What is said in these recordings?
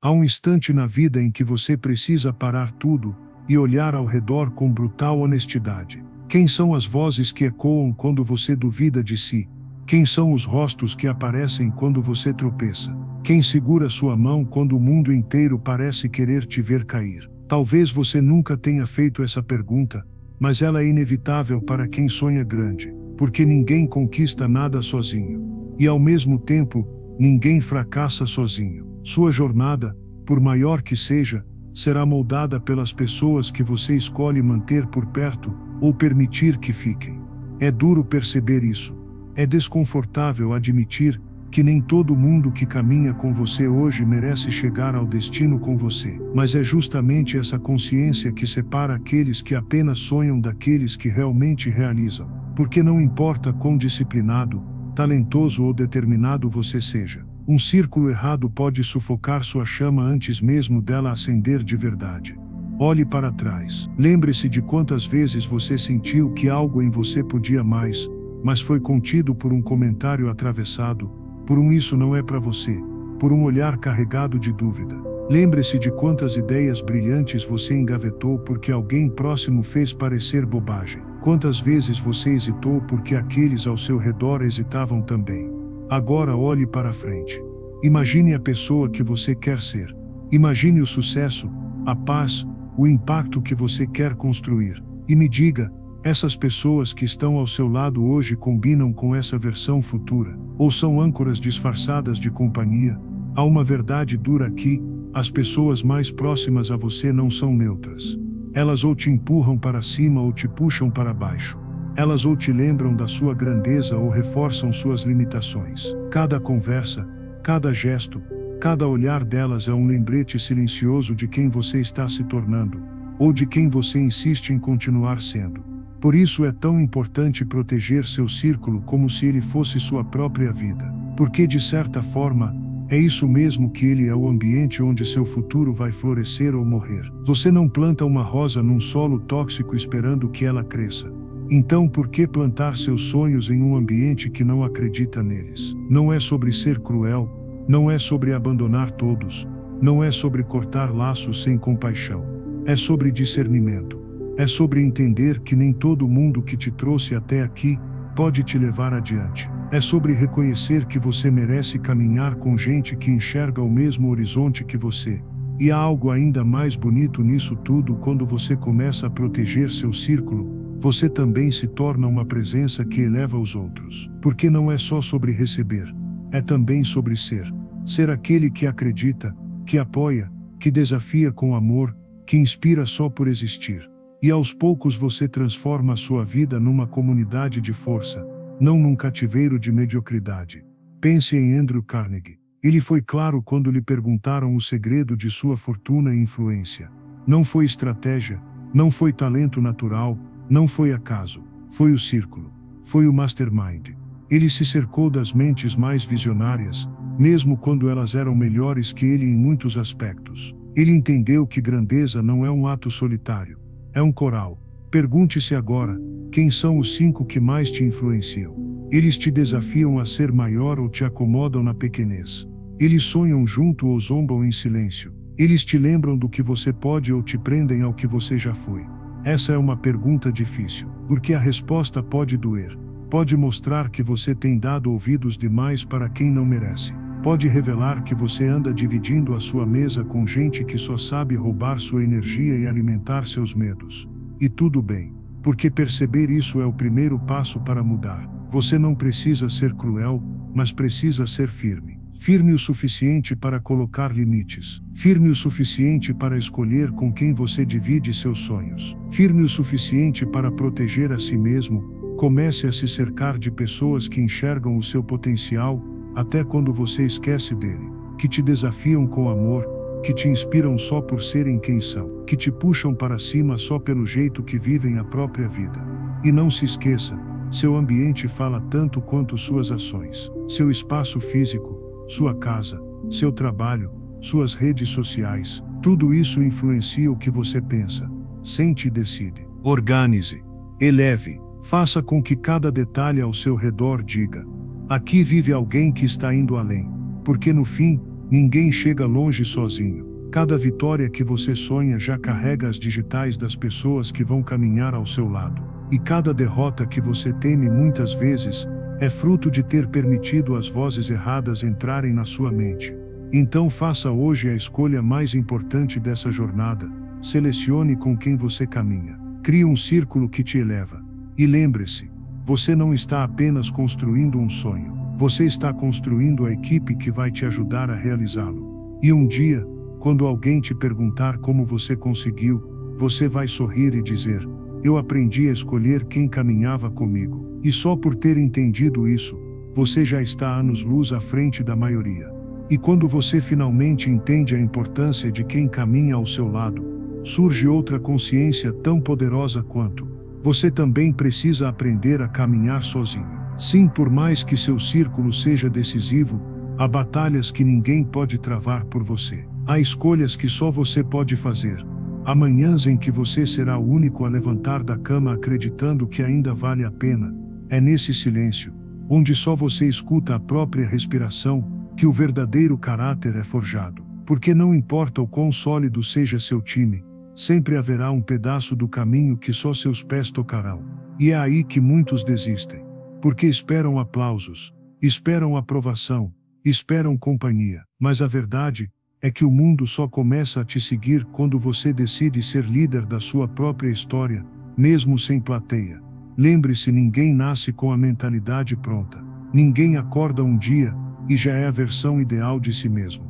Há um instante na vida em que você precisa parar tudo e olhar ao redor com brutal honestidade. Quem são as vozes que ecoam quando você duvida de si? Quem são os rostos que aparecem quando você tropeça? Quem segura sua mão quando o mundo inteiro parece querer te ver cair? Talvez você nunca tenha feito essa pergunta, mas ela é inevitável para quem sonha grande, porque ninguém conquista nada sozinho. E ao mesmo tempo, ninguém fracassa sozinho. Sua jornada, por maior que seja, será moldada pelas pessoas que você escolhe manter por perto ou permitir que fiquem. É duro perceber isso. É desconfortável admitir que nem todo mundo que caminha com você hoje merece chegar ao destino com você. Mas é justamente essa consciência que separa aqueles que apenas sonham daqueles que realmente realizam. Porque não importa quão disciplinado, talentoso ou determinado você seja, um círculo errado pode sufocar sua chama antes mesmo dela acender de verdade. Olhe para trás. Lembre-se de quantas vezes você sentiu que algo em você podia mais, mas foi contido por um comentário atravessado, por um "isso não é para você", por um olhar carregado de dúvida. Lembre-se de quantas ideias brilhantes você engavetou porque alguém próximo fez parecer bobagem. Quantas vezes você hesitou porque aqueles ao seu redor hesitavam também. Agora olhe para frente. Imagine a pessoa que você quer ser. Imagine o sucesso, a paz, o impacto que você quer construir. E me diga, essas pessoas que estão ao seu lado hoje combinam com essa versão futura? Ou são âncoras disfarçadas de companhia? Há uma verdade dura aqui: as pessoas mais próximas a você não são neutras. Elas ou te empurram para cima ou te puxam para baixo. Elas ou te lembram da sua grandeza ou reforçam suas limitações. Cada conversa, cada gesto, cada olhar delas é um lembrete silencioso de quem você está se tornando, ou de quem você insiste em continuar sendo. Por isso é tão importante proteger seu círculo como se ele fosse sua própria vida. Porque de certa forma, é isso mesmo que ele é, o ambiente onde seu futuro vai florescer ou morrer. Você não planta uma rosa num solo tóxico esperando que ela cresça. Então por que plantar seus sonhos em um ambiente que não acredita neles? Não é sobre ser cruel, não é sobre abandonar todos, não é sobre cortar laços sem compaixão. É sobre discernimento. É sobre entender que nem todo mundo que te trouxe até aqui pode te levar adiante. É sobre reconhecer que você merece caminhar com gente que enxerga o mesmo horizonte que você. E há algo ainda mais bonito nisso tudo: quando você começa a proteger seu círculo, você também se torna uma presença que eleva os outros. Porque não é só sobre receber, é também sobre ser. Ser aquele que acredita, que apoia, que desafia com amor, que inspira só por existir. E aos poucos você transforma a sua vida numa comunidade de força, não num cativeiro de mediocridade. Pense em Andrew Carnegie. Ele foi claro quando lhe perguntaram o segredo de sua fortuna e influência. Não foi estratégia, não foi talento natural, não foi acaso, foi o círculo, foi o mastermind. Ele se cercou das mentes mais visionárias, mesmo quando elas eram melhores que ele em muitos aspectos. Ele entendeu que grandeza não é um ato solitário, é um coral. Pergunte-se agora, quem são os 5 que mais te influenciam? Eles te desafiam a ser maior ou te acomodam na pequenez? Eles sonham junto ou zombam em silêncio? Eles te lembram do que você pode ou te prendem ao que você já foi? Essa é uma pergunta difícil, porque a resposta pode doer. Pode mostrar que você tem dado ouvidos demais para quem não merece. Pode revelar que você anda dividindo a sua mesa com gente que só sabe roubar sua energia e alimentar seus medos. E tudo bem, porque perceber isso é o primeiro passo para mudar. Você não precisa ser cruel, mas precisa ser firme. Firme o suficiente para colocar limites. Firme o suficiente para escolher com quem você divide seus sonhos. Firme o suficiente para proteger a si mesmo. Comece a se cercar de pessoas que enxergam o seu potencial, até quando você esquece dele, que te desafiam com amor, que te inspiram só por serem quem são, que te puxam para cima só pelo jeito que vivem a própria vida. E não se esqueça, seu ambiente fala tanto quanto suas ações. Seu espaço físico, sua casa, seu trabalho, suas redes sociais, tudo isso influencia o que você pensa, sente e decide. Organize, eleve, faça com que cada detalhe ao seu redor diga: aqui vive alguém que está indo além. Porque no fim, Ninguém chega longe sozinho. Cada vitória que você sonha já carrega as digitais das pessoas que vão caminhar ao seu lado. E cada derrota que você teme muitas vezes é fruto de ter permitido as vozes erradas entrarem na sua mente. Então faça hoje a escolha mais importante dessa jornada. Selecione com quem você caminha. Crie um círculo que te eleva. E lembre-se, você não está apenas construindo um sonho. Você está construindo a equipe que vai te ajudar a realizá-lo. E um dia, quando alguém te perguntar como você conseguiu, você vai sorrir e dizer: eu aprendi a escolher quem caminhava comigo. E só por ter entendido isso, você já está anos-luz à frente da maioria. E quando você finalmente entende a importância de quem caminha ao seu lado, surge outra consciência tão poderosa quanto: você também precisa aprender a caminhar sozinho. Sim, por mais que seu círculo seja decisivo, há batalhas que ninguém pode travar por você. Há escolhas que só você pode fazer. Há manhãs em que você será o único a levantar da cama acreditando que ainda vale a pena. É nesse silêncio, onde só você escuta a própria respiração, que o verdadeiro caráter é forjado. Porque não importa o quão sólido seja seu time, sempre haverá um pedaço do caminho que só seus pés tocarão. E é aí que muitos desistem. Porque esperam aplausos, esperam aprovação, esperam companhia. Mas a verdade é que o mundo só começa a te seguir quando você decide ser líder da sua própria história, mesmo sem plateia. Lembre-se, ninguém nasce com a mentalidade pronta. Ninguém acorda um dia e já é a versão ideal de si mesmo.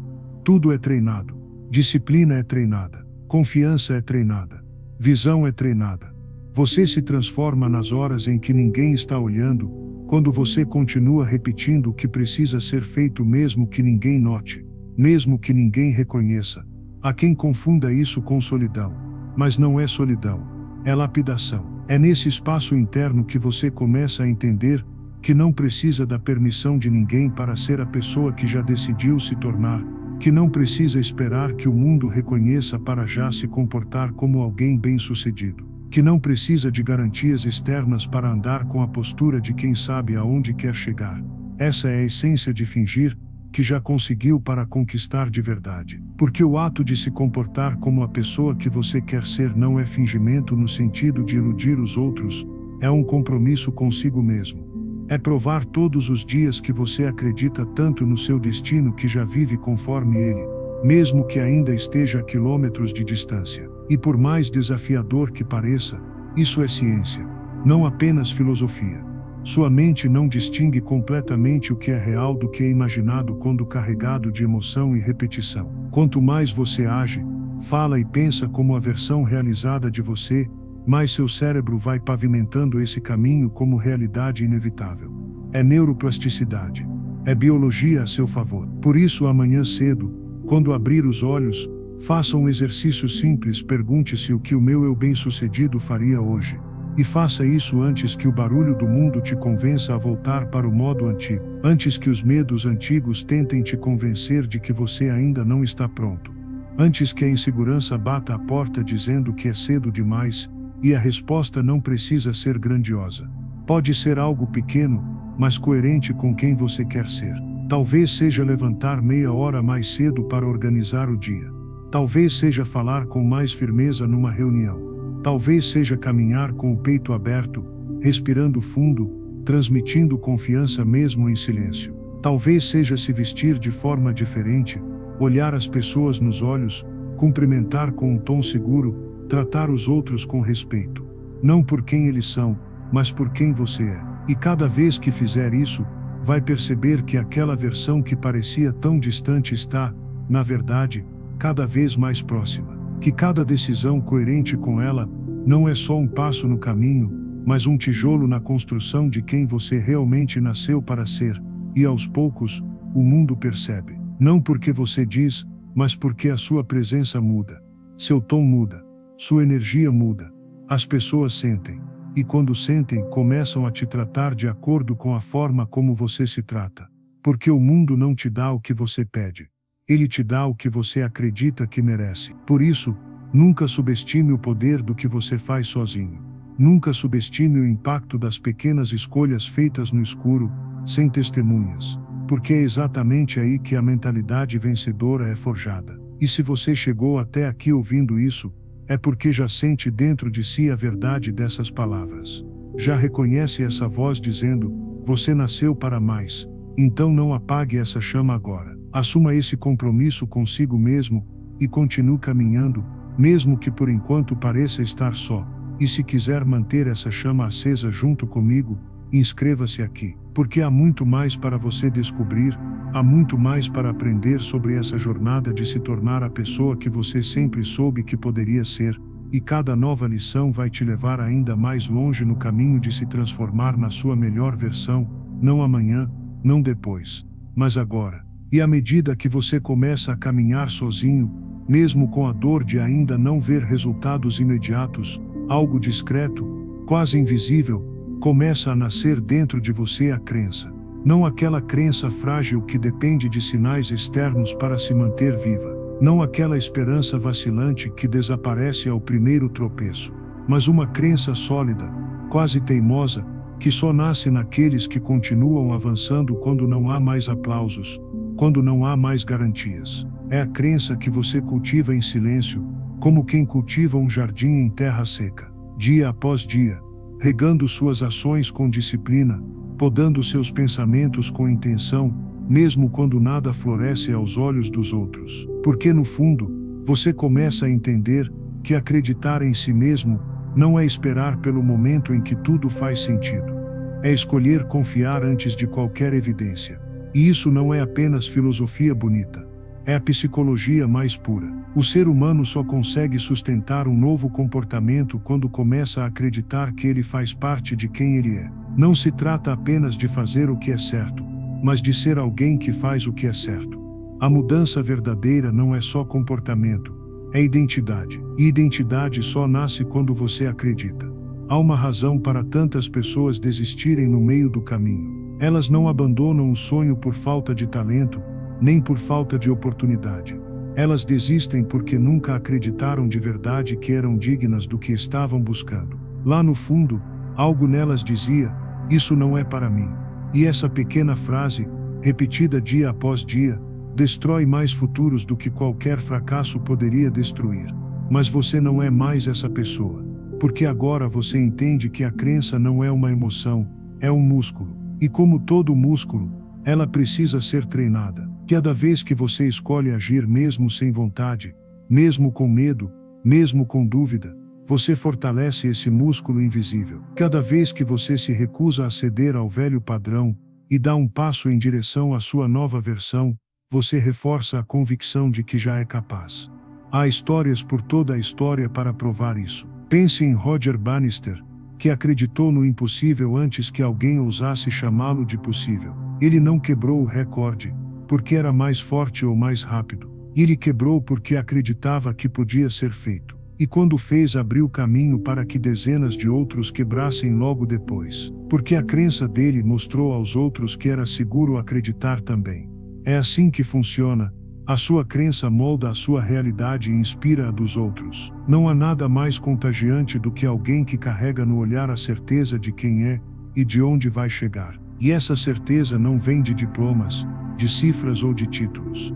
Tudo é treinado. Disciplina é treinada. Confiança é treinada. Visão é treinada. Você se transforma nas horas em que ninguém está olhando, quando você continua repetindo o que precisa ser feito mesmo que ninguém note, mesmo que ninguém reconheça. Há quem confunda isso com solidão. Mas não é solidão. É lapidação. É nesse espaço interno que você começa a entender que não precisa da permissão de ninguém para ser a pessoa que já decidiu se tornar, que não precisa esperar que o mundo reconheça para já se comportar como alguém bem-sucedido, que não precisa de garantias externas para andar com a postura de quem sabe aonde quer chegar. Essa é a essência de fingir que já conseguiu para conquistar de verdade. Porque o ato de se comportar como a pessoa que você quer ser não é fingimento no sentido de iludir os outros, é um compromisso consigo mesmo. É provar todos os dias que você acredita tanto no seu destino que já vive conforme ele, mesmo que ainda esteja a quilômetros de distância. E por mais desafiador que pareça, isso é ciência, não apenas filosofia. Sua mente não distingue completamente o que é real do que é imaginado quando carregado de emoção e repetição. Quanto mais você age, fala e pensa como a versão realizada de você, mais seu cérebro vai pavimentando esse caminho como realidade inevitável. É neuroplasticidade. É biologia a seu favor. Por isso, amanhã cedo, quando abrir os olhos, faça um exercício simples. Pergunte-se o que o meu eu bem-sucedido faria hoje. E faça isso antes que o barulho do mundo te convença a voltar para o modo antigo. Antes que os medos antigos tentem te convencer de que você ainda não está pronto. Antes que a insegurança bata a porta dizendo que é cedo demais, e a resposta não precisa ser grandiosa. Pode ser algo pequeno, mas coerente com quem você quer ser. Talvez seja levantar meia hora mais cedo para organizar o dia. Talvez seja falar com mais firmeza numa reunião. Talvez seja caminhar com o peito aberto, respirando fundo, transmitindo confiança mesmo em silêncio. Talvez seja se vestir de forma diferente, olhar as pessoas nos olhos, cumprimentar com um tom seguro, tratar os outros com respeito. Não por quem eles são, mas por quem você é. E cada vez que fizer isso, vai perceber que aquela versão que parecia tão distante está, na verdade, cada vez mais próxima. Que cada decisão coerente com ela não é só um passo no caminho, mas um tijolo na construção de quem você realmente nasceu para ser. E aos poucos, o mundo percebe. Não porque você diz, mas porque a sua presença muda. Seu tom muda. Sua energia muda. As pessoas sentem. E quando sentem, começam a te tratar de acordo com a forma como você se trata. Porque o mundo não te dá o que você pede. Ele te dá o que você acredita que merece. Por isso, nunca subestime o poder do que você faz sozinho. Nunca subestime o impacto das pequenas escolhas feitas no escuro, sem testemunhas. porque é exatamente aí que a mentalidade vencedora é forjada. E se você chegou até aqui ouvindo isso, é porque já sente dentro de si a verdade dessas palavras. Já reconhece essa voz dizendo: você nasceu para mais. Então não apague essa chama agora. Assuma esse compromisso consigo mesmo e continue caminhando, mesmo que por enquanto pareça estar só. E se quiser manter essa chama acesa junto comigo, inscreva-se aqui, porque há muito mais para você descobrir, há muito mais para aprender sobre essa jornada de se tornar a pessoa que você sempre soube que poderia ser, e cada nova lição vai te levar ainda mais longe no caminho de se transformar na sua melhor versão, não amanhã, não depois, mas agora. E à medida que você começa a caminhar sozinho, mesmo com a dor de ainda não ver resultados imediatos, algo discreto, quase invisível, começa a nascer dentro de você a crença. Não aquela crença frágil que depende de sinais externos para se manter viva. Não aquela esperança vacilante que desaparece ao primeiro tropeço. Mas uma crença sólida, quase teimosa, que só nasce naqueles que continuam avançando quando não há mais aplausos, quando não há mais garantias. É a crença que você cultiva em silêncio, como quem cultiva um jardim em terra seca, dia após dia, regando suas ações com disciplina, podando seus pensamentos com intenção, mesmo quando nada floresce aos olhos dos outros. Porque no fundo, você começa a entender que acreditar em si mesmo não é esperar pelo momento em que tudo faz sentido. É escolher confiar antes de qualquer evidência. E isso não é apenas filosofia bonita. É a psicologia mais pura. O ser humano só consegue sustentar um novo comportamento quando começa a acreditar que ele faz parte de quem ele é. Não se trata apenas de fazer o que é certo, mas de ser alguém que faz o que é certo. A mudança verdadeira não é só comportamento, é identidade. E identidade só nasce quando você acredita. Há uma razão para tantas pessoas desistirem no meio do caminho. Elas não abandonam o sonho por falta de talento, nem por falta de oportunidade. Elas desistem porque nunca acreditaram de verdade que eram dignas do que estavam buscando. Lá no fundo, algo nelas dizia: isso não é para mim. E essa pequena frase, repetida dia após dia, destrói mais futuros do que qualquer fracasso poderia destruir. Mas você não é mais essa pessoa. Porque agora você entende que a crença não é uma emoção, é um músculo. E como todo músculo, ela precisa ser treinada. Cada vez que você escolhe agir mesmo sem vontade, mesmo com medo, mesmo com dúvida, você fortalece esse músculo invisível. Cada vez que você se recusa a ceder ao velho padrão e dá um passo em direção à sua nova versão, você reforça a convicção de que já é capaz. Há histórias por toda a história para provar isso. Pense em Roger Bannister, que acreditou no impossível antes que alguém ousasse chamá-lo de possível. Ele não quebrou o recorde porque era mais forte ou mais rápido. Ele quebrou porque acreditava que podia ser feito. E quando fez, abriu caminho para que dezenas de outros quebrassem logo depois. Porque a crença dele mostrou aos outros que era seguro acreditar também. É assim que funciona. A sua crença molda a sua realidade e inspira a dos outros. Não há nada mais contagiante do que alguém que carrega no olhar a certeza de quem é e de onde vai chegar. E essa certeza não vem de diplomas, de cifras ou de títulos.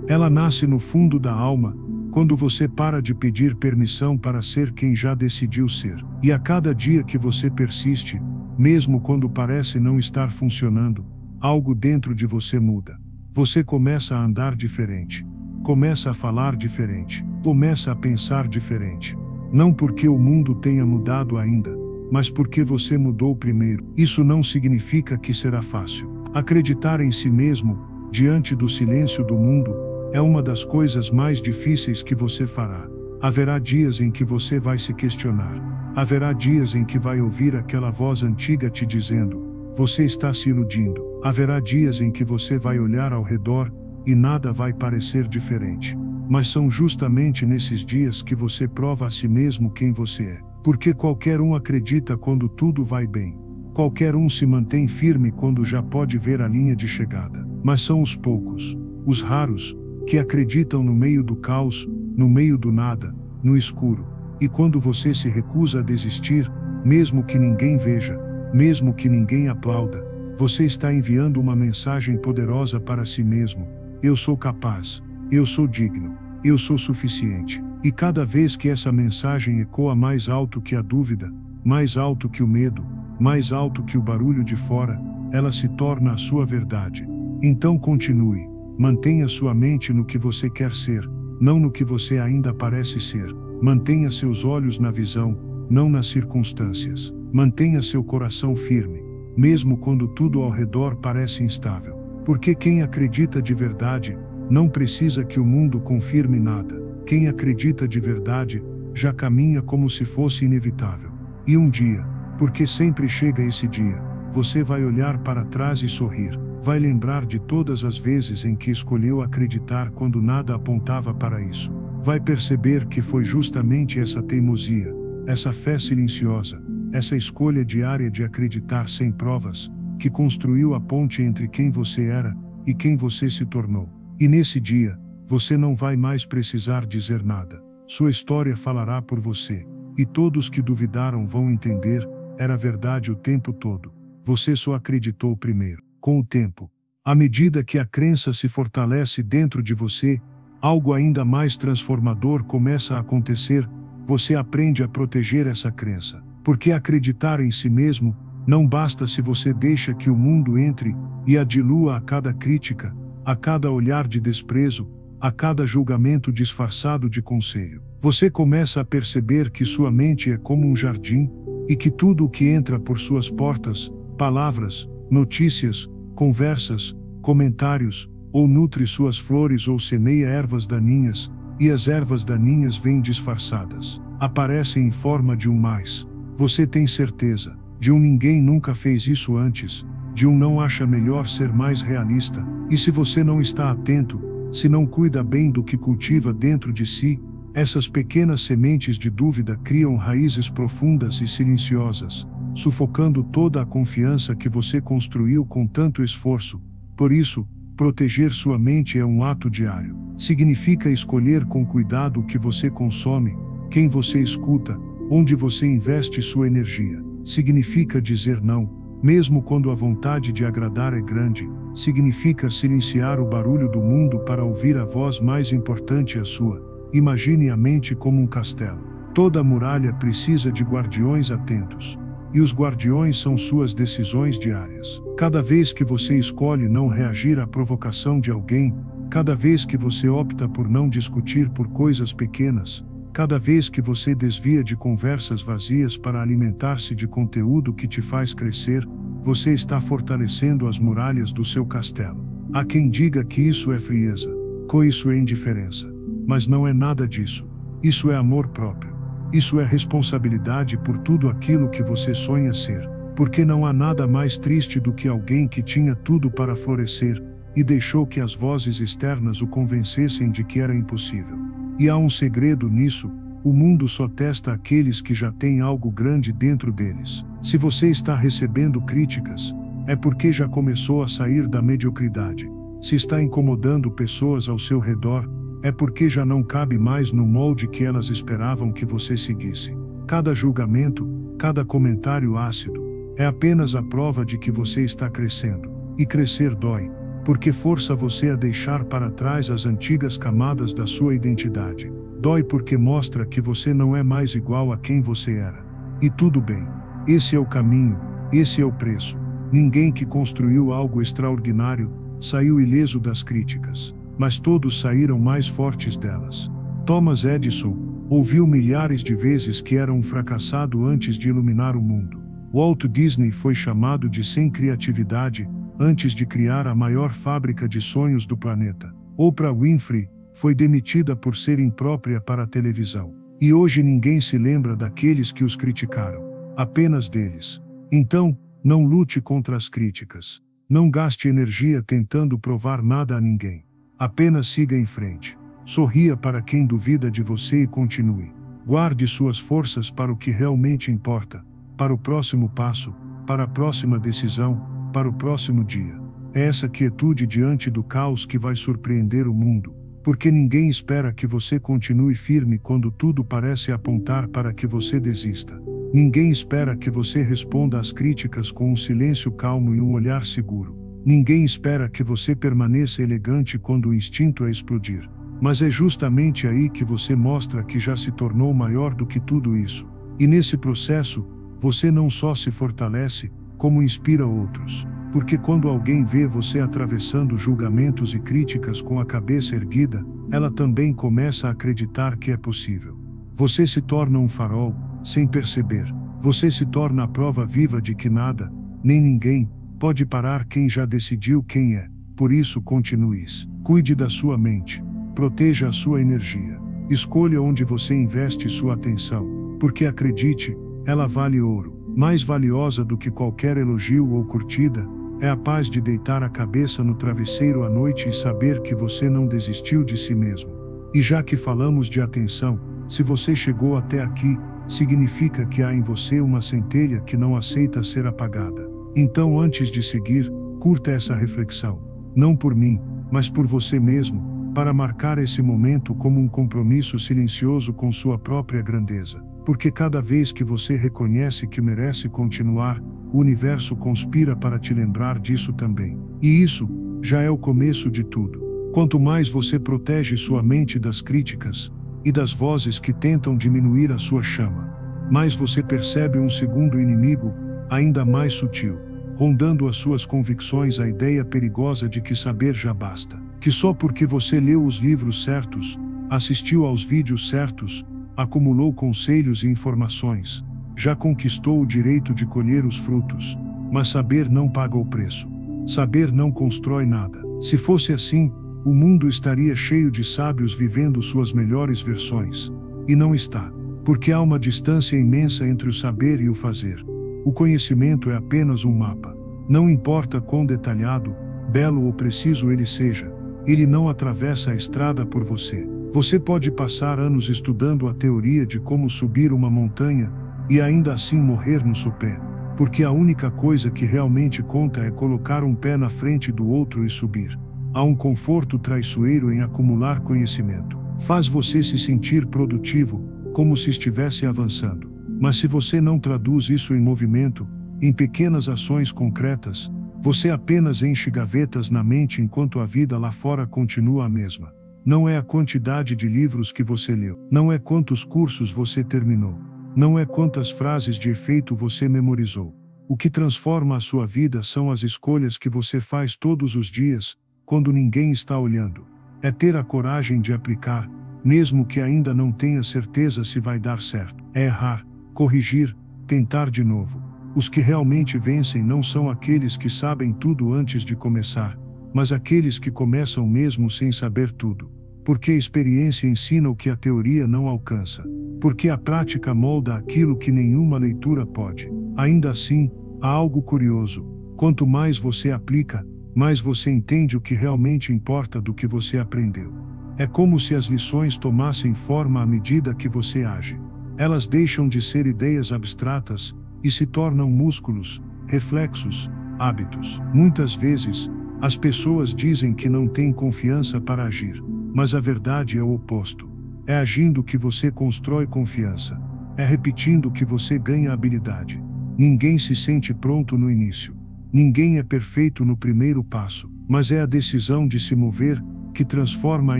Ela nasce no fundo da alma, quando você para de pedir permissão para ser quem já decidiu ser. E a cada dia que você persiste, mesmo quando parece não estar funcionando, algo dentro de você muda. Você começa a andar diferente, começa a falar diferente, começa a pensar diferente. Não porque o mundo tenha mudado ainda, mas porque você mudou primeiro. Isso não significa que será fácil. Acreditar em si mesmo, diante do silêncio do mundo, é uma das coisas mais difíceis que você fará. Haverá dias em que você vai se questionar. Haverá dias em que vai ouvir aquela voz antiga te dizendo: você está se iludindo. Haverá dias em que você vai olhar ao redor e nada vai parecer diferente. Mas são justamente nesses dias que você prova a si mesmo quem você é. Porque qualquer um acredita quando tudo vai bem. Qualquer um se mantém firme quando já pode ver a linha de chegada. Mas são os poucos, os raros, que acreditam no meio do caos, no meio do nada, no escuro. E quando você se recusa a desistir, mesmo que ninguém veja, mesmo que ninguém aplauda, você está enviando uma mensagem poderosa para si mesmo: eu sou capaz, eu sou digno, eu sou suficiente. E cada vez que essa mensagem ecoa mais alto que a dúvida, mais alto que o medo, mais alto que o barulho de fora, ela se torna a sua verdade. Então continue, mantenha sua mente no que você quer ser, não no que você ainda parece ser. Mantenha seus olhos na visão, não nas circunstâncias. Mantenha seu coração firme, mesmo quando tudo ao redor parece instável. Porque quem acredita de verdade, não precisa que o mundo confirme nada. Quem acredita de verdade, já caminha como se fosse inevitável. E um dia, porque sempre chega esse dia, você vai olhar para trás e sorrir, vai lembrar de todas as vezes em que escolheu acreditar quando nada apontava para isso. Vai perceber que foi justamente essa teimosia, essa fé silenciosa, essa escolha diária de acreditar sem provas, que construiu a ponte entre quem você era e quem você se tornou. E nesse dia, você não vai mais precisar dizer nada. Sua história falará por você, e todos que duvidaram vão entender, era verdade o tempo todo. Você só acreditou primeiro. Com o tempo, à medida que a crença se fortalece dentro de você, algo ainda mais transformador começa a acontecer. Você aprende a proteger essa crença. Porque acreditar em si mesmo não basta se você deixa que o mundo entre e a dilua a cada crítica, a cada olhar de desprezo, a cada julgamento disfarçado de conselho. Você começa a perceber que sua mente é como um jardim, e que tudo o que entra por suas portas, palavras, notícias, conversas, comentários, ou nutre suas flores ou semeia ervas daninhas, e as ervas daninhas vêm disfarçadas, aparecem em forma de um mais. Você tem certeza, de um ninguém nunca fez isso antes, de um não acha melhor ser mais realista, e se você não está atento, se não cuida bem do que cultiva dentro de si, essas pequenas sementes de dúvida criam raízes profundas e silenciosas, sufocando toda a confiança que você construiu com tanto esforço. Por isso, proteger sua mente é um ato diário. Significa escolher com cuidado o que você consome, quem você escuta, onde você investe sua energia. Significa dizer não, mesmo quando a vontade de agradar é grande. Significa silenciar o barulho do mundo para ouvir a voz mais importante, a sua. Imagine a mente como um castelo. Toda muralha precisa de guardiões atentos. E os guardiões são suas decisões diárias. Cada vez que você escolhe não reagir à provocação de alguém, cada vez que você opta por não discutir por coisas pequenas, cada vez que você desvia de conversas vazias para alimentar-se de conteúdo que te faz crescer, você está fortalecendo as muralhas do seu castelo. Há quem diga que isso é frieza, que isso é indiferença. Mas não é nada disso. Isso é amor próprio. Isso é responsabilidade por tudo aquilo que você sonha ser. Porque não há nada mais triste do que alguém que tinha tudo para florescer, e deixou que as vozes externas o convencessem de que era impossível. E há um segredo nisso: o mundo só testa aqueles que já têm algo grande dentro deles. Se você está recebendo críticas, é porque já começou a sair da mediocridade. Se está incomodando pessoas ao seu redor, é porque já não cabe mais no molde que elas esperavam que você seguisse. Cada julgamento, cada comentário ácido, é apenas a prova de que você está crescendo. E crescer dói, porque força você a deixar para trás as antigas camadas da sua identidade. Dói porque mostra que você não é mais igual a quem você era. E tudo bem. Esse é o caminho, esse é o preço. Ninguém que construiu algo extraordinário saiu ileso das críticas, mas todos saíram mais fortes delas. Thomas Edison ouviu milhares de vezes que era um fracassado antes de iluminar o mundo. Walt Disney foi chamado de sem criatividade antes de criar a maior fábrica de sonhos do planeta. Oprah Winfrey foi demitida por ser imprópria para a televisão. E hoje ninguém se lembra daqueles que os criticaram, apenas deles. Então, não lute contra as críticas. Não gaste energia tentando provar nada a ninguém. Apenas siga em frente. Sorria para quem duvida de você e continue. Guarde suas forças para o que realmente importa, para o próximo passo, para a próxima decisão, para o próximo dia. É essa quietude diante do caos que vai surpreender o mundo, porque ninguém espera que você continue firme quando tudo parece apontar para que você desista. Ninguém espera que você responda às críticas com um silêncio calmo e um olhar seguro. Ninguém espera que você permaneça elegante quando o instinto é explodir. Mas é justamente aí que você mostra que já se tornou maior do que tudo isso. E nesse processo, você não só se fortalece, como inspira outros. Porque quando alguém vê você atravessando julgamentos e críticas com a cabeça erguida, ela também começa a acreditar que é possível. Você se torna um farol, sem perceber. Você se torna a prova viva de que nada, nem ninguém, pode parar quem já decidiu quem é. Por isso continue. Cuide da sua mente. Proteja a sua energia. Escolha onde você investe sua atenção. Porque acredite, ela vale ouro. Mais valiosa do que qualquer elogio ou curtida, é a paz de deitar a cabeça no travesseiro à noite e saber que você não desistiu de si mesmo. E já que falamos de atenção, se você chegou até aqui, significa que há em você uma centelha que não aceita ser apagada. Então, antes de seguir, curta essa reflexão. Não por mim, mas por você mesmo, para marcar esse momento como um compromisso silencioso com sua própria grandeza. Porque cada vez que você reconhece que merece continuar, o universo conspira para te lembrar disso também. E isso já é o começo de tudo. Quanto mais você protege sua mente das críticas e das vozes que tentam diminuir a sua chama, mais você percebe um segundo inimigo, ainda mais sutil, rondando as suas convicções, a ideia perigosa de que saber já basta. Que só porque você leu os livros certos, assistiu aos vídeos certos, acumulou conselhos e informações, já conquistou o direito de colher os frutos. Mas saber não paga o preço. Saber não constrói nada. Se fosse assim, o mundo estaria cheio de sábios vivendo suas melhores versões. E não está. Porque há uma distância imensa entre o saber e o fazer. O conhecimento é apenas um mapa. Não importa quão detalhado, belo ou preciso ele seja, ele não atravessa a estrada por você. Você pode passar anos estudando a teoria de como subir uma montanha, e ainda assim morrer no sopé, porque a única coisa que realmente conta é colocar um pé na frente do outro e subir. Há um conforto traiçoeiro em acumular conhecimento. Faz você se sentir produtivo, como se estivesse avançando. Mas se você não traduz isso em movimento, em pequenas ações concretas, você apenas enche gavetas na mente enquanto a vida lá fora continua a mesma. Não é a quantidade de livros que você leu, não é quantos cursos você terminou, não é quantas frases de efeito você memorizou. O que transforma a sua vida são as escolhas que você faz todos os dias, quando ninguém está olhando. É ter a coragem de aplicar, mesmo que ainda não tenha certeza se vai dar certo. É errar, corrigir, tentar de novo. Os que realmente vencem não são aqueles que sabem tudo antes de começar, mas aqueles que começam mesmo sem saber tudo. Porque a experiência ensina o que a teoria não alcança. Porque a prática molda aquilo que nenhuma leitura pode. Ainda assim, há algo curioso. Quanto mais você aplica, mais você entende o que realmente importa do que você aprendeu. É como se as lições tomassem forma à medida que você age. Elas deixam de ser ideias abstratas e se tornam músculos, reflexos, hábitos. Muitas vezes, as pessoas dizem que não têm confiança para agir, mas a verdade é o oposto. É agindo que você constrói confiança. É repetindo que você ganha habilidade. Ninguém se sente pronto no início. Ninguém é perfeito no primeiro passo, mas é a decisão de se mover que transforma a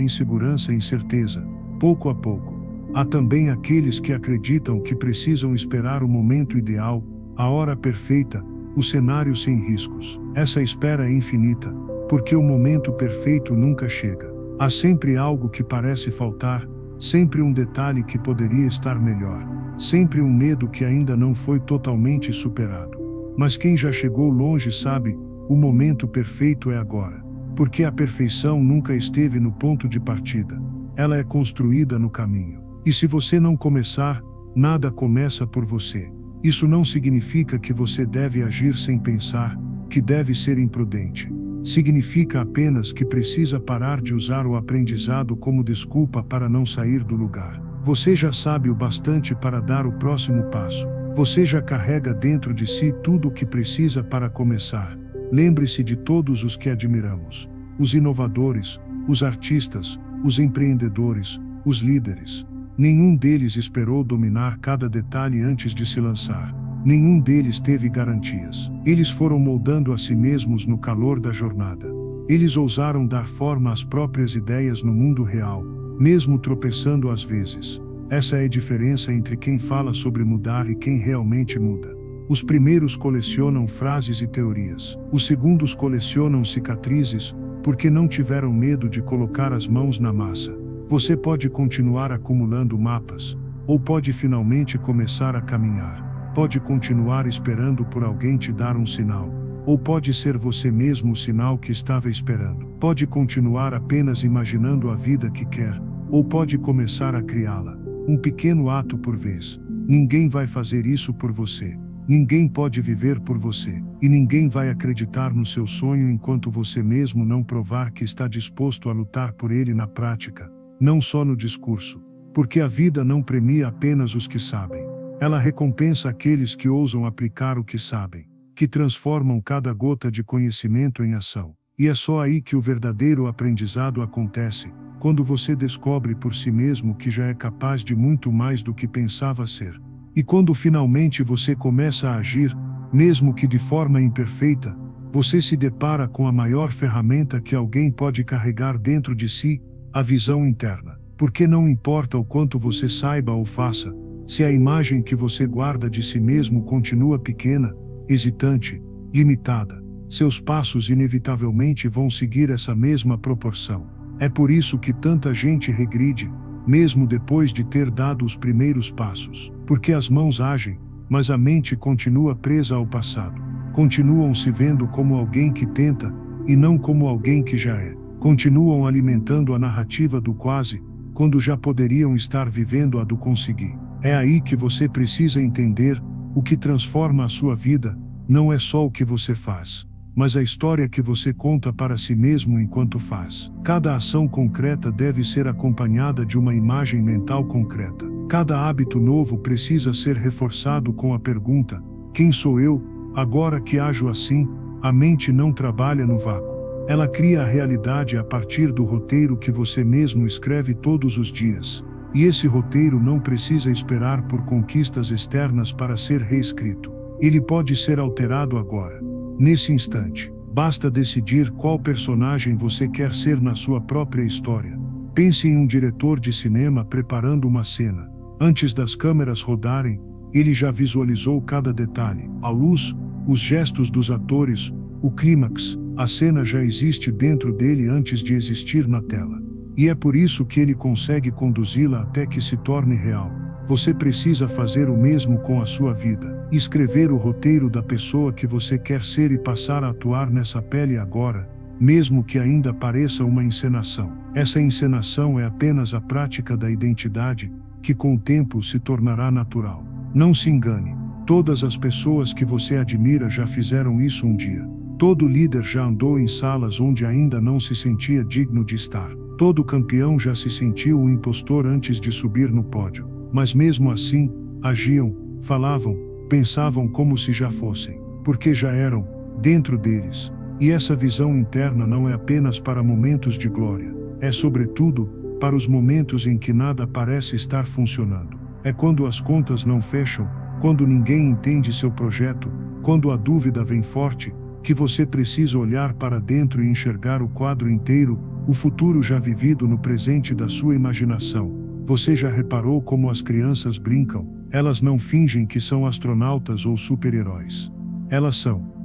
insegurança em certeza, pouco a pouco. Há também aqueles que acreditam que precisam esperar o momento ideal, a hora perfeita, o cenário sem riscos. Essa espera é infinita, porque o momento perfeito nunca chega. Há sempre algo que parece faltar, sempre um detalhe que poderia estar melhor, sempre um medo que ainda não foi totalmente superado. Mas quem já chegou longe sabe, o momento perfeito é agora. Porque a perfeição nunca esteve no ponto de partida. Ela é construída no caminho. E se você não começar, nada começa por você. Isso não significa que você deve agir sem pensar, que deve ser imprudente. Significa apenas que precisa parar de usar o aprendizado como desculpa para não sair do lugar. Você já sabe o bastante para dar o próximo passo. Você já carrega dentro de si tudo o que precisa para começar. Lembre-se de todos os que admiramos. Os inovadores, os artistas, os empreendedores, os líderes. Nenhum deles esperou dominar cada detalhe antes de se lançar. Nenhum deles teve garantias. Eles foram moldando a si mesmos no calor da jornada. Eles ousaram dar forma às próprias ideias no mundo real, mesmo tropeçando às vezes. Essa é a diferença entre quem fala sobre mudar e quem realmente muda. Os primeiros colecionam frases e teorias. Os segundos colecionam cicatrizes, porque não tiveram medo de colocar as mãos na massa. Você pode continuar acumulando mapas, ou pode finalmente começar a caminhar. Pode continuar esperando por alguém te dar um sinal, ou pode ser você mesmo o sinal que estava esperando. Pode continuar apenas imaginando a vida que quer, ou pode começar a criá-la. Um pequeno ato por vez. Ninguém vai fazer isso por você. Ninguém pode viver por você, e ninguém vai acreditar no seu sonho enquanto você mesmo não provar que está disposto a lutar por ele na prática, não só no discurso. Porque a vida não premia apenas os que sabem. Ela recompensa aqueles que ousam aplicar o que sabem, que transformam cada gota de conhecimento em ação. E é só aí que o verdadeiro aprendizado acontece, quando você descobre por si mesmo que já é capaz de muito mais do que pensava ser. E quando finalmente você começa a agir, mesmo que de forma imperfeita, você se depara com a maior ferramenta que alguém pode carregar dentro de si, a visão interna. Porque não importa o quanto você saiba ou faça, se a imagem que você guarda de si mesmo continua pequena, hesitante, limitada, seus passos inevitavelmente vão seguir essa mesma proporção. É por isso que tanta gente regride, mesmo depois de ter dado os primeiros passos. Porque as mãos agem, mas a mente continua presa ao passado. Continuam se vendo como alguém que tenta, e não como alguém que já é. Continuam alimentando a narrativa do quase, quando já poderiam estar vivendo a do conseguir. É aí que você precisa entender: o que transforma a sua vida não é só o que você faz, mas a história que você conta para si mesmo enquanto faz. Cada ação concreta deve ser acompanhada de uma imagem mental concreta. Cada hábito novo precisa ser reforçado com a pergunta: quem sou eu, agora que ajo assim? A mente não trabalha no vácuo. Ela cria a realidade a partir do roteiro que você mesmo escreve todos os dias. E esse roteiro não precisa esperar por conquistas externas para ser reescrito. Ele pode ser alterado agora, nesse instante. Basta decidir qual personagem você quer ser na sua própria história. Pense em um diretor de cinema preparando uma cena. Antes das câmeras rodarem, ele já visualizou cada detalhe. A luz, os gestos dos atores, o clímax, a cena já existe dentro dele antes de existir na tela. E é por isso que ele consegue conduzi-la até que se torne real. Você precisa fazer o mesmo com a sua vida. Escrever o roteiro da pessoa que você quer ser e passar a atuar nessa pele agora, mesmo que ainda pareça uma encenação. Essa encenação é apenas a prática da identidade, que com o tempo se tornará natural. Não se engane. Todas as pessoas que você admira já fizeram isso um dia. Todo líder já andou em salas onde ainda não se sentia digno de estar. Todo campeão já se sentiu um impostor antes de subir no pódio. Mas mesmo assim, agiam, falavam, pensavam como se já fossem. Porque já eram, dentro deles. E essa visão interna não é apenas para momentos de glória. É sobretudo, para os momentos em que nada parece estar funcionando. É quando as contas não fecham, quando ninguém entende seu projeto, quando a dúvida vem forte, que você precisa olhar para dentro e enxergar o quadro inteiro, o futuro já vivido no presente da sua imaginação. Você já reparou como as crianças brincam? Elas não fingem que são astronautas ou super-heróis. Elas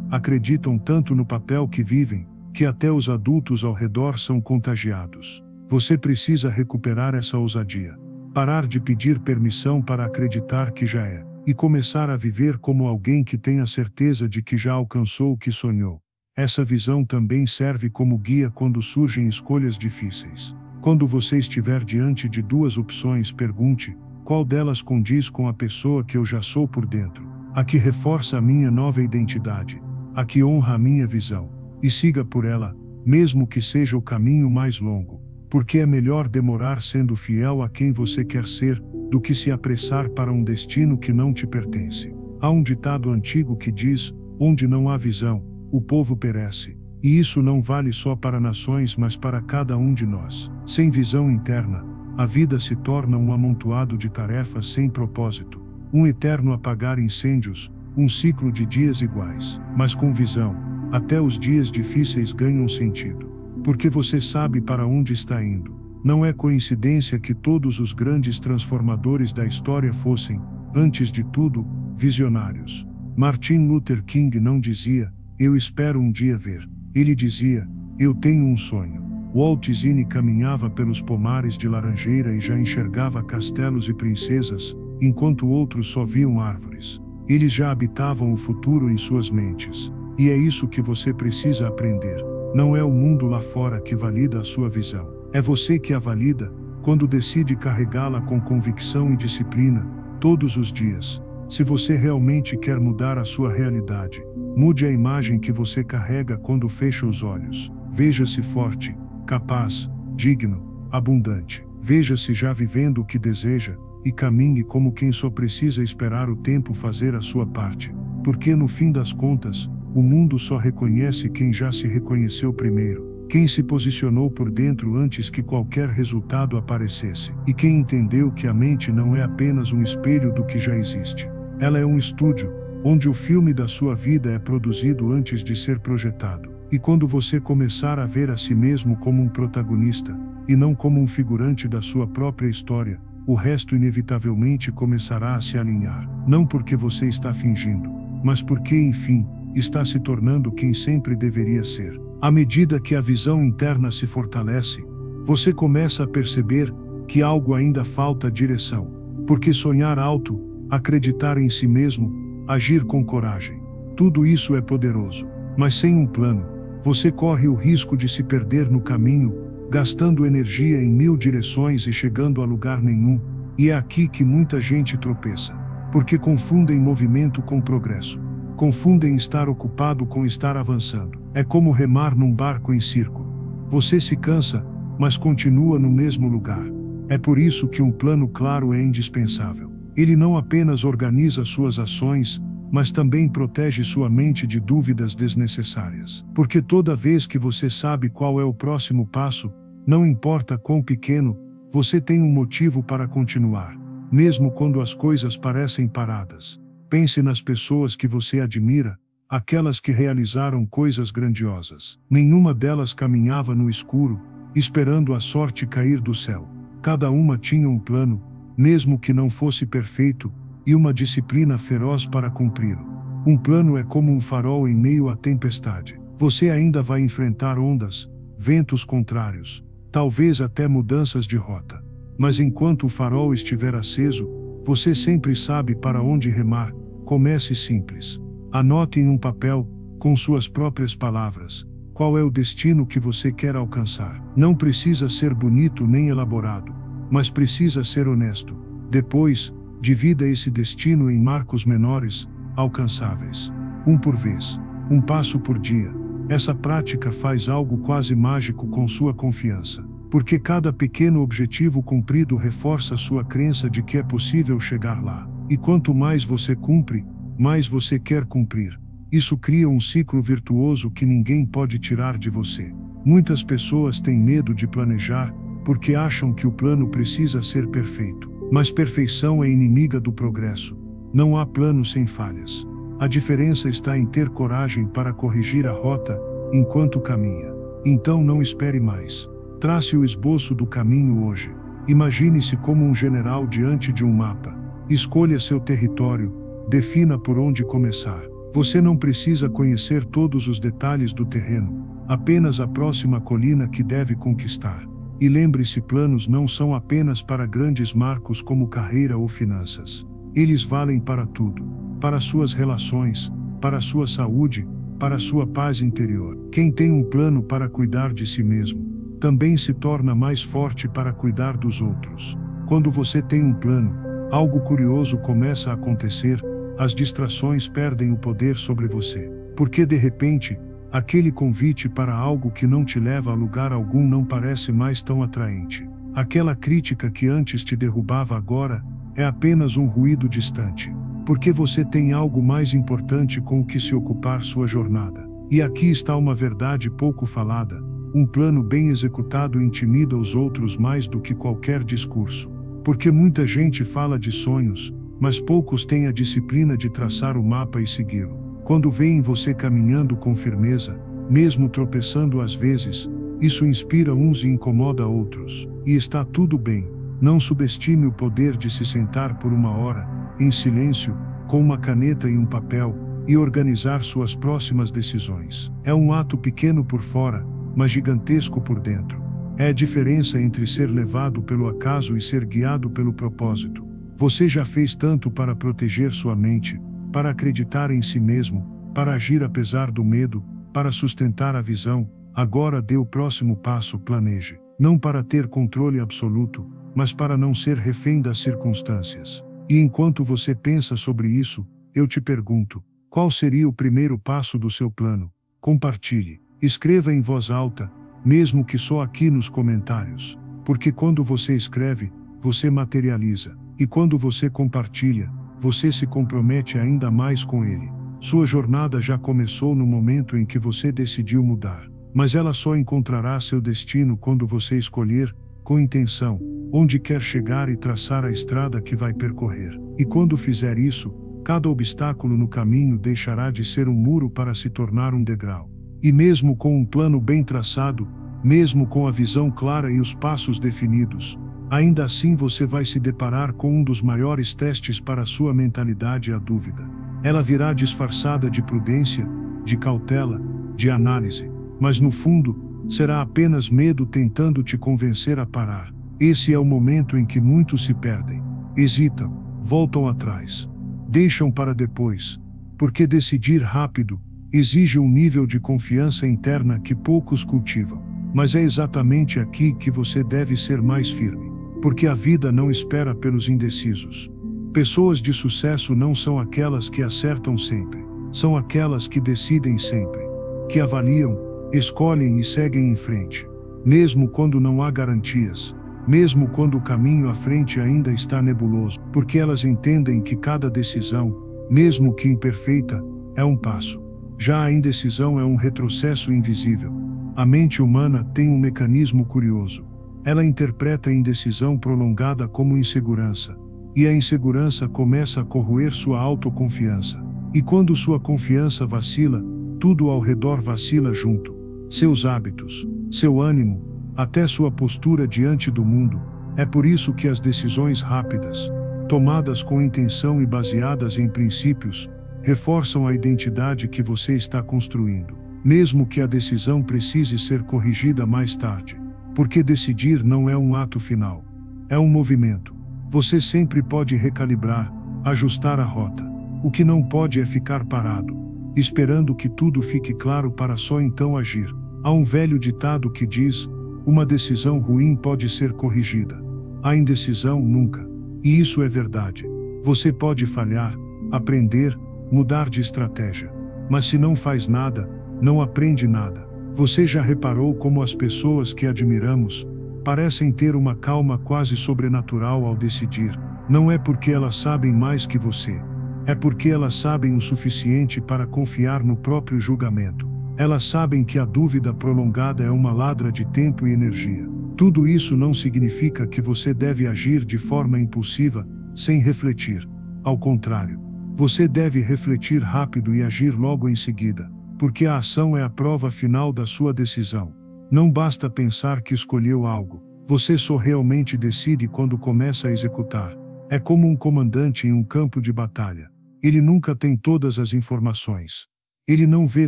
acreditam tanto no papel que vivem, que até os adultos ao redor são contagiados. Você precisa recuperar essa ousadia. Parar de pedir permissão para acreditar que já é, e começar a viver como alguém que tem a certeza de que já alcançou o que sonhou. Essa visão também serve como guia quando surgem escolhas difíceis. Quando você estiver diante de duas opções, pergunte: qual delas condiz com a pessoa que eu já sou por dentro? A que reforça a minha nova identidade? A que honra a minha visão? E siga por ela, mesmo que seja o caminho mais longo. Porque é melhor demorar sendo fiel a quem você quer ser, do que se apressar para um destino que não te pertence. Há um ditado antigo que diz: onde não há visão, o povo perece. E isso não vale só para nações, mas para cada um de nós. Sem visão interna, a vida se torna um amontoado de tarefas sem propósito, um eterno apagar incêndios, um ciclo de dias iguais. Mas com visão, até os dias difíceis ganham sentido. Porque você sabe para onde está indo. Não é coincidência que todos os grandes transformadores da história fossem, antes de tudo, visionários. Martin Luther King não dizia, eu espero um dia ver. Ele dizia, eu tenho um sonho. Walt Disney caminhava pelos pomares de laranjeira e já enxergava castelos e princesas, enquanto outros só viam árvores. Eles já habitavam o futuro em suas mentes. E é isso que você precisa aprender. Não é o mundo lá fora que valida a sua visão. É você que a valida, quando decide carregá-la com convicção e disciplina, todos os dias. Se você realmente quer mudar a sua realidade, mude a imagem que você carrega quando fecha os olhos. Veja-se forte, capaz, digno, abundante. Veja-se já vivendo o que deseja, e caminhe como quem só precisa esperar o tempo fazer a sua parte. Porque no fim das contas, o mundo só reconhece quem já se reconheceu primeiro. Quem se posicionou por dentro antes que qualquer resultado aparecesse. E quem entendeu que a mente não é apenas um espelho do que já existe. Ela é um estúdio, onde o filme da sua vida é produzido antes de ser projetado. E quando você começar a ver a si mesmo como um protagonista, e não como um figurante da sua própria história, o resto inevitavelmente começará a se alinhar. Não porque você está fingindo, mas porque, enfim, está se tornando quem sempre deveria ser. À medida que a visão interna se fortalece, você começa a perceber que algo ainda falta direção. Porque sonhar alto, acreditar em si mesmo, agir com coragem, tudo isso é poderoso. Mas sem um plano, você corre o risco de se perder no caminho, gastando energia em 1000 direções e chegando a lugar nenhum. E é aqui que muita gente tropeça. Porque confundem movimento com progresso. Confundem estar ocupado com estar avançando. É como remar num barco em círculo. Você se cansa, mas continua no mesmo lugar. É por isso que um plano claro é indispensável. Ele não apenas organiza suas ações, mas também protege sua mente de dúvidas desnecessárias. Porque toda vez que você sabe qual é o próximo passo, não importa quão pequeno, você tem um motivo para continuar, mesmo quando as coisas parecem paradas. Pense nas pessoas que você admira, aquelas que realizaram coisas grandiosas. Nenhuma delas caminhava no escuro, esperando a sorte cair do céu. Cada uma tinha um plano, mesmo que não fosse perfeito, e uma disciplina feroz para cumpri-lo. Um plano é como um farol em meio à tempestade. Você ainda vai enfrentar ondas, ventos contrários, talvez até mudanças de rota. Mas enquanto o farol estiver aceso, você sempre sabe para onde remar. Comece simples. Anote em um papel, com suas próprias palavras, qual é o destino que você quer alcançar. Não precisa ser bonito nem elaborado, mas precisa ser honesto. Depois, divida esse destino em marcos menores, alcançáveis. Um por vez, um passo por dia. Essa prática faz algo quase mágico com sua confiança. Porque cada pequeno objetivo cumprido reforça sua crença de que é possível chegar lá. E quanto mais você cumpre, mais você quer cumprir. Isso cria um ciclo virtuoso que ninguém pode tirar de você. Muitas pessoas têm medo de planejar, porque acham que o plano precisa ser perfeito. Mas perfeição é inimiga do progresso. Não há plano sem falhas. A diferença está em ter coragem para corrigir a rota, enquanto caminha. Então não espere mais. Trace o esboço do caminho hoje. Imagine-se como um general diante de um mapa. Escolha seu território, defina por onde começar. Você não precisa conhecer todos os detalhes do terreno, apenas a próxima colina que deve conquistar. E lembre-se, planos não são apenas para grandes marcos como carreira ou finanças. Eles valem para tudo. Para suas relações, para sua saúde, para sua paz interior. Quem tem um plano para cuidar de si mesmo, também se torna mais forte para cuidar dos outros. Quando você tem um plano, algo curioso começa a acontecer, as distrações perdem o poder sobre você. Porque de repente, aquele convite para algo que não te leva a lugar algum não parece mais tão atraente. Aquela crítica que antes te derrubava agora, é apenas um ruído distante. Porque você tem algo mais importante com o que se ocupar sua jornada. E aqui está uma verdade pouco falada. Um plano bem executado intimida os outros mais do que qualquer discurso. Porque muita gente fala de sonhos, mas poucos têm a disciplina de traçar o mapa e segui-lo. Quando veem você caminhando com firmeza, mesmo tropeçando às vezes, isso inspira uns e incomoda outros. E está tudo bem. Não subestime o poder de se sentar por uma hora, em silêncio, com uma caneta e um papel, e organizar suas próximas decisões. É um ato pequeno por fora, mas gigantesco por dentro. É a diferença entre ser levado pelo acaso e ser guiado pelo propósito. Você já fez tanto para proteger sua mente, para acreditar em si mesmo, para agir apesar do medo, para sustentar a visão. Agora dê o próximo passo, planeje. Não para ter controle absoluto, mas para não ser refém das circunstâncias. E enquanto você pensa sobre isso, eu te pergunto, qual seria o primeiro passo do seu plano? Compartilhe. Escreva em voz alta, mesmo que só aqui nos comentários. Porque quando você escreve, você materializa. E quando você compartilha, você se compromete ainda mais com ele. Sua jornada já começou no momento em que você decidiu mudar. Mas ela só encontrará seu destino quando você escolher, com intenção, onde quer chegar e traçar a estrada que vai percorrer. E quando fizer isso, cada obstáculo no caminho deixará de ser um muro para se tornar um degrau. E mesmo com um plano bem traçado, mesmo com a visão clara e os passos definidos, ainda assim você vai se deparar com um dos maiores testes para a sua mentalidade, a dúvida. Ela virá disfarçada de prudência, de cautela, de análise, mas no fundo, será apenas medo tentando te convencer a parar. Esse é o momento em que muitos se perdem, hesitam, voltam atrás, deixam para depois, porque decidir rápido exige um nível de confiança interna que poucos cultivam. Mas é exatamente aqui que você deve ser mais firme, porque a vida não espera pelos indecisos. Pessoas de sucesso não são aquelas que acertam sempre, são aquelas que decidem sempre, que avaliam, escolhem e seguem em frente, mesmo quando não há garantias, mesmo quando o caminho à frente ainda está nebuloso, porque elas entendem que cada decisão, mesmo que imperfeita, é um passo. Já a indecisão é um retrocesso invisível. A mente humana tem um mecanismo curioso. Ela interpreta a indecisão prolongada como insegurança, e a insegurança começa a corroer sua autoconfiança. E quando sua confiança vacila, tudo ao redor vacila junto. Seus hábitos, seu ânimo, até sua postura diante do mundo. É por isso que as decisões rápidas, tomadas com intenção e baseadas em princípios, reforçam a identidade que você está construindo, mesmo que a decisão precise ser corrigida mais tarde. Porque decidir não é um ato final, é um movimento. Você sempre pode recalibrar, ajustar a rota. O que não pode é ficar parado, esperando que tudo fique claro para só então agir. Há um velho ditado que diz: uma decisão ruim pode ser corrigida, a indecisão nunca. E isso é verdade. Você pode falhar, aprender, mudar de estratégia. Mas se não faz nada, não aprende nada. Você já reparou como as pessoas que admiramos parecem ter uma calma quase sobrenatural ao decidir? Não é porque elas sabem mais que você. É porque elas sabem o suficiente para confiar no próprio julgamento. Elas sabem que a dúvida prolongada é uma ladra de tempo e energia. Tudo isso não significa que você deve agir de forma impulsiva, sem refletir. Ao contrário, você deve refletir rápido e agir logo em seguida, porque a ação é a prova final da sua decisão. Não basta pensar que escolheu algo. Você só realmente decide quando começa a executar. É como um comandante em um campo de batalha. Ele nunca tem todas as informações. Ele não vê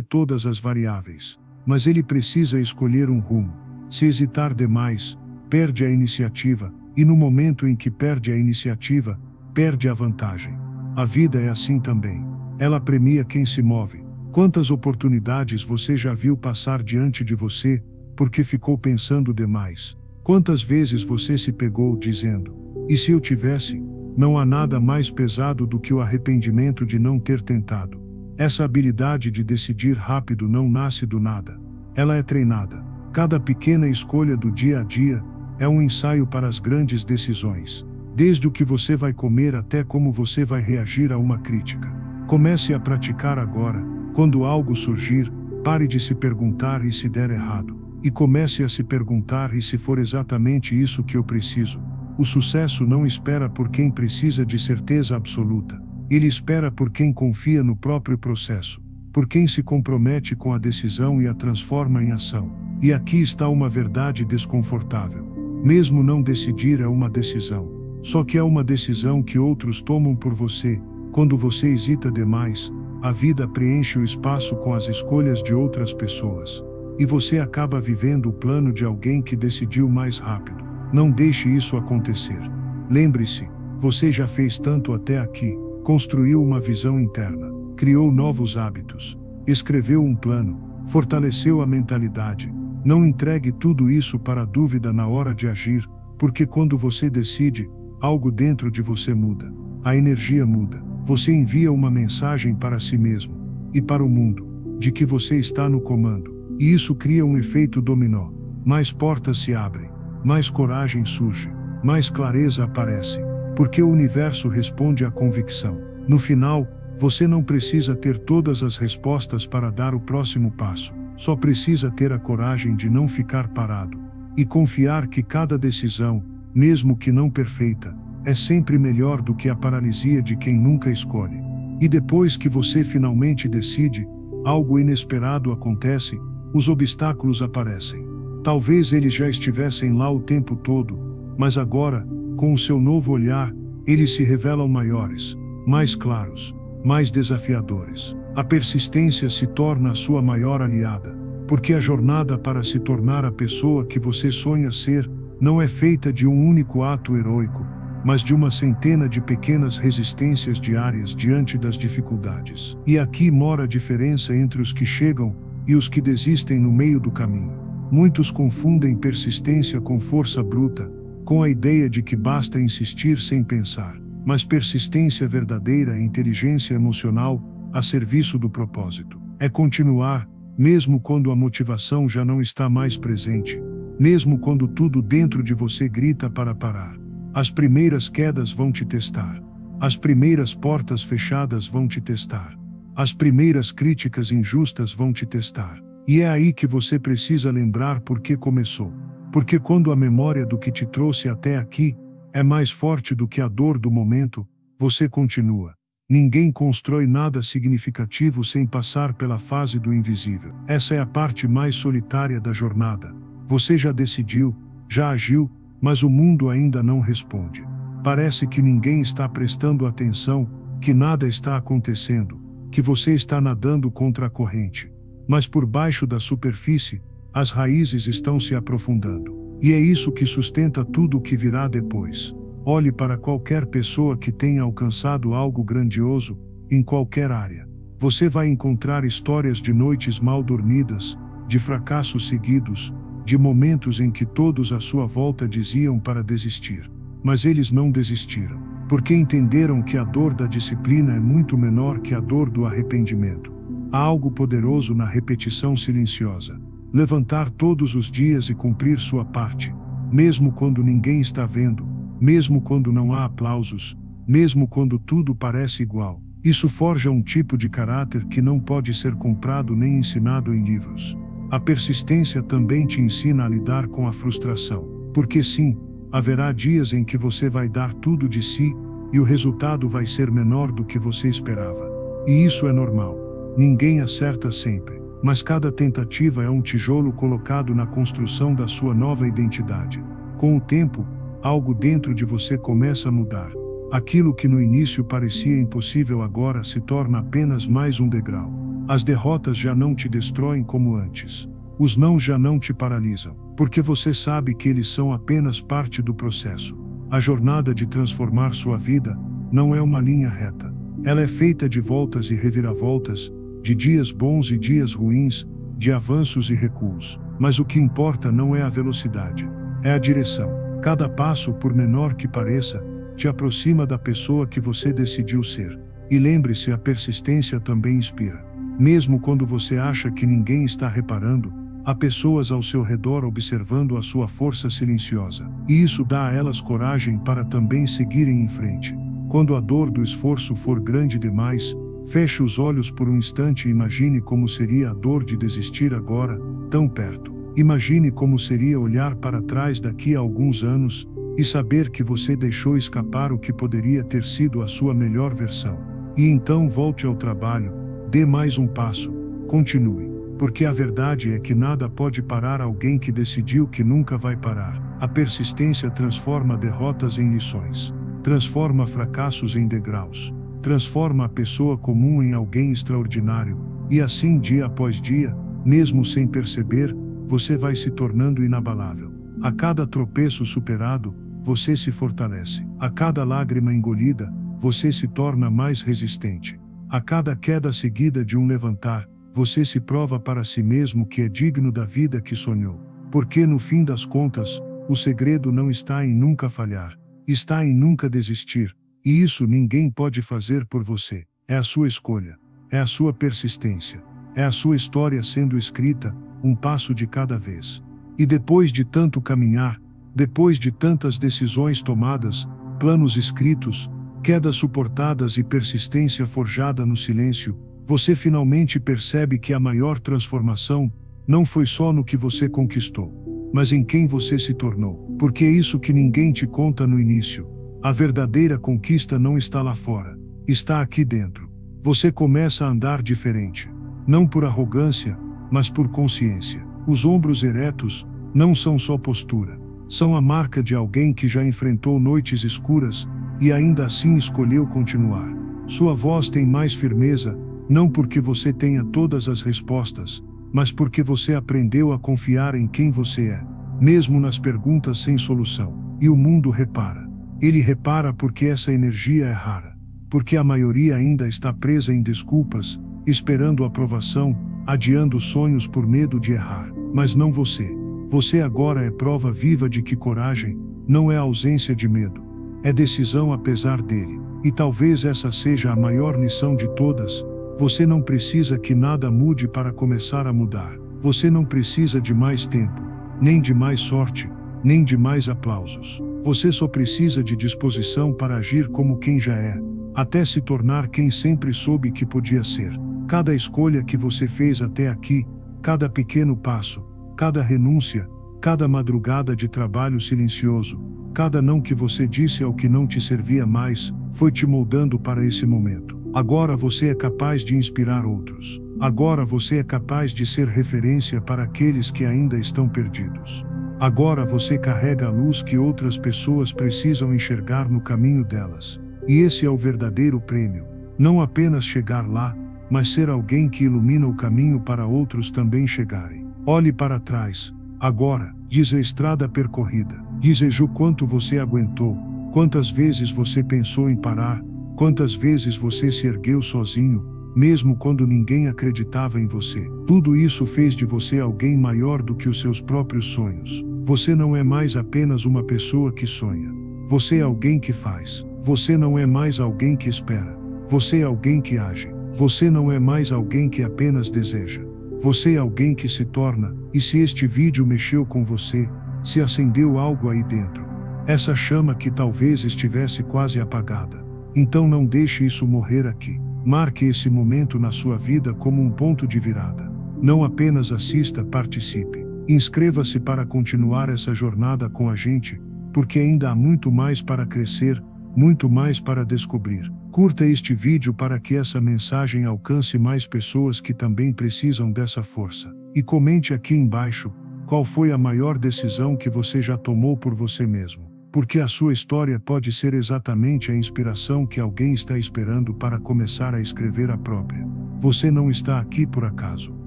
todas as variáveis. Mas ele precisa escolher um rumo. Se hesitar demais, perde a iniciativa, e no momento em que perde a iniciativa, perde a vantagem. A vida é assim também. Ela premia quem se move. Quantas oportunidades você já viu passar diante de você, porque ficou pensando demais? Quantas vezes você se pegou dizendo: e se eu tivesse? Não há nada mais pesado do que o arrependimento de não ter tentado. Essa habilidade de decidir rápido não nasce do nada. Ela é treinada. Cada pequena escolha do dia a dia é um ensaio para as grandes decisões. Desde o que você vai comer até como você vai reagir a uma crítica. Comece a praticar agora. Quando algo surgir, pare de se perguntar e se der errado. e comece a se perguntar: e se for exatamente isso que eu preciso? O sucesso não espera por quem precisa de certeza absoluta. Ele espera por quem confia no próprio processo, por quem se compromete com a decisão e a transforma em ação. E aqui está uma verdade desconfortável. Mesmo não decidir é uma decisão. Só que é uma decisão que outros tomam por você. Quando você hesita demais, a vida preenche o espaço com as escolhas de outras pessoas. E você acaba vivendo o plano de alguém que decidiu mais rápido. Não deixe isso acontecer. Lembre-se, você já fez tanto até aqui. Construiu uma visão interna, criou novos hábitos, escreveu um plano, fortaleceu a mentalidade. Não entregue tudo isso para a dúvida na hora de agir, porque quando você decide, algo dentro de você muda. A energia muda. Você envia uma mensagem para si mesmo e para o mundo, de que você está no comando. E isso cria um efeito dominó. Mais portas se abrem, mais coragem surge, mais clareza aparece, porque o universo responde à convicção. No final, você não precisa ter todas as respostas para dar o próximo passo. Só precisa ter a coragem de não ficar parado e confiar que cada decisão, mesmo que não perfeita, é sempre melhor do que a paralisia de quem nunca escolhe. E depois que você finalmente decide, algo inesperado acontece, os obstáculos aparecem. Talvez eles já estivessem lá o tempo todo, mas agora, com o seu novo olhar, eles se revelam maiores, mais claros, mais desafiadores. A persistência se torna a sua maior aliada, porque a jornada para se tornar a pessoa que você sonha ser, não é feita de um único ato heróico, mas de uma centena de pequenas resistências diárias diante das dificuldades. E aqui mora a diferença entre os que chegam e os que desistem no meio do caminho. Muitos confundem persistência com força bruta, com a ideia de que basta insistir sem pensar. Mas persistência verdadeira é inteligência emocional a serviço do propósito. É continuar, mesmo quando a motivação já não está mais presente, mesmo quando tudo dentro de você grita para parar. As primeiras quedas vão te testar. As primeiras portas fechadas vão te testar. As primeiras críticas injustas vão te testar. E é aí que você precisa lembrar por que começou. Porque quando a memória do que te trouxe até aqui é mais forte do que a dor do momento, você continua. Ninguém constrói nada significativo sem passar pela fase do invisível. Essa é a parte mais solitária da jornada. Você já decidiu, já agiu, mas o mundo ainda não responde. Parece que ninguém está prestando atenção, que nada está acontecendo, que você está nadando contra a corrente. Mas por baixo da superfície, as raízes estão se aprofundando. E é isso que sustenta tudo o que virá depois. Olhe para qualquer pessoa que tenha alcançado algo grandioso, em qualquer área. Você vai encontrar histórias de noites mal dormidas, de fracassos seguidos, de momentos em que todos à sua volta diziam para desistir. Mas eles não desistiram, porque entenderam que a dor da disciplina é muito menor que a dor do arrependimento. Há algo poderoso na repetição silenciosa. Levantar todos os dias e cumprir sua parte, mesmo quando ninguém está vendo, mesmo quando não há aplausos, mesmo quando tudo parece igual. Isso forja um tipo de caráter que não pode ser comprado nem ensinado em livros. A persistência também te ensina a lidar com a frustração, porque sim, haverá dias em que você vai dar tudo de si, e o resultado vai ser menor do que você esperava. E isso é normal. Ninguém acerta sempre. Mas cada tentativa é um tijolo colocado na construção da sua nova identidade. Com o tempo, algo dentro de você começa a mudar. Aquilo que no início parecia impossível agora se torna apenas mais um degrau. As derrotas já não te destroem como antes. Os nãos já não te paralisam, porque você sabe que eles são apenas parte do processo. A jornada de transformar sua vida não é uma linha reta. Ela é feita de voltas e reviravoltas, de dias bons e dias ruins, de avanços e recuos. Mas o que importa não é a velocidade, é a direção. Cada passo, por menor que pareça, te aproxima da pessoa que você decidiu ser. E lembre-se, a persistência também inspira. Mesmo quando você acha que ninguém está reparando, há pessoas ao seu redor observando a sua força silenciosa. E isso dá a elas coragem para também seguirem em frente. Quando a dor do esforço for grande demais, feche os olhos por um instante e imagine como seria a dor de desistir agora, tão perto. Imagine como seria olhar para trás daqui a alguns anos e saber que você deixou escapar o que poderia ter sido a sua melhor versão. E então volte ao trabalho, dê mais um passo, continue. Porque a verdade é que nada pode parar alguém que decidiu que nunca vai parar. A persistência transforma derrotas em lições, transforma fracassos em degraus, transforma a pessoa comum em alguém extraordinário, e assim dia após dia, mesmo sem perceber, você vai se tornando inabalável. A cada tropeço superado, você se fortalece. A cada lágrima engolida, você se torna mais resistente. A cada queda seguida de um levantar, você se prova para si mesmo que é digno da vida que sonhou. Porque no fim das contas, o segredo não está em nunca falhar, está em nunca desistir, e isso ninguém pode fazer por você. É a sua escolha, é a sua persistência, é a sua história sendo escrita, um passo de cada vez. E depois de tanto caminhar, depois de tantas decisões tomadas, planos escritos, quedas suportadas e persistência forjada no silêncio, você finalmente percebe que a maior transformação não foi só no que você conquistou, mas em quem você se tornou. Porque é isso que ninguém te conta no início. A verdadeira conquista não está lá fora, está aqui dentro. Você começa a andar diferente, não por arrogância, mas por consciência. Os ombros eretos não são só postura, são a marca de alguém que já enfrentou noites escuras e ainda assim escolheu continuar. Sua voz tem mais firmeza, não porque você tenha todas as respostas, mas porque você aprendeu a confiar em quem você é, mesmo nas perguntas sem solução. E o mundo repara. Ele repara porque essa energia é rara, porque a maioria ainda está presa em desculpas, esperando aprovação, adiando sonhos por medo de errar. Mas não você. Você agora é prova viva de que coragem não é ausência de medo, é decisão apesar dele. E talvez essa seja a maior lição de todas. Você não precisa que nada mude para começar a mudar. Você não precisa de mais tempo, nem de mais sorte, nem de mais aplausos. Você só precisa de disposição para agir como quem já é, até se tornar quem sempre soube que podia ser. Cada escolha que você fez até aqui, cada pequeno passo, cada renúncia, cada madrugada de trabalho silencioso, cada não que você disse ao que não te servia mais, foi te moldando para esse momento. Agora você é capaz de inspirar outros. Agora você é capaz de ser referência para aqueles que ainda estão perdidos. Agora você carrega a luz que outras pessoas precisam enxergar no caminho delas. E esse é o verdadeiro prêmio. Não apenas chegar lá, mas ser alguém que ilumina o caminho para outros também chegarem. Olhe para trás. Agora, diz a estrada percorrida. Diz o quanto você aguentou, quantas vezes você pensou em parar, quantas vezes você se ergueu sozinho, mesmo quando ninguém acreditava em você. Tudo isso fez de você alguém maior do que os seus próprios sonhos. Você não é mais apenas uma pessoa que sonha. Você é alguém que faz. Você não é mais alguém que espera. Você é alguém que age. Você não é mais alguém que apenas deseja. Você é alguém que se torna, e se este vídeo mexeu com você, se acendeu algo aí dentro. Essa chama que talvez estivesse quase apagada. Então não deixe isso morrer aqui. Marque esse momento na sua vida como um ponto de virada. Não apenas assista, participe. Inscreva-se para continuar essa jornada com a gente, porque ainda há muito mais para crescer, muito mais para descobrir. Curta este vídeo para que essa mensagem alcance mais pessoas que também precisam dessa força. E comente aqui embaixo, qual foi a maior decisão que você já tomou por você mesmo. Porque a sua história pode ser exatamente a inspiração que alguém está esperando para começar a escrever a própria. Você não está aqui por acaso.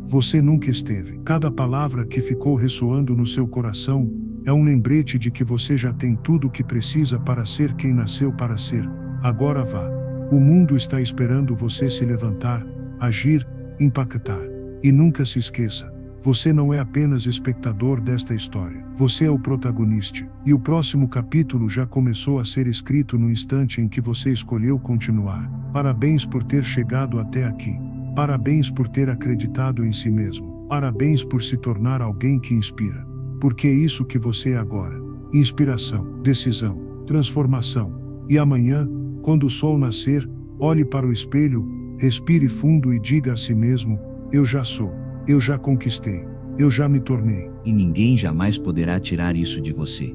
Você nunca esteve. Cada palavra que ficou ressoando no seu coração é um lembrete de que você já tem tudo o que precisa para ser quem nasceu para ser. Agora vá. O mundo está esperando você se levantar, agir, impactar. E nunca se esqueça. Você não é apenas espectador desta história. Você é o protagonista. E o próximo capítulo já começou a ser escrito no instante em que você escolheu continuar. Parabéns por ter chegado até aqui. Parabéns por ter acreditado em si mesmo. Parabéns por se tornar alguém que inspira. Porque é isso que você é agora. Inspiração, decisão, transformação. E amanhã, quando o sol nascer, olhe para o espelho, respire fundo e diga a si mesmo: eu já sou. Eu já conquistei. Eu já me tornei. E ninguém jamais poderá tirar isso de você.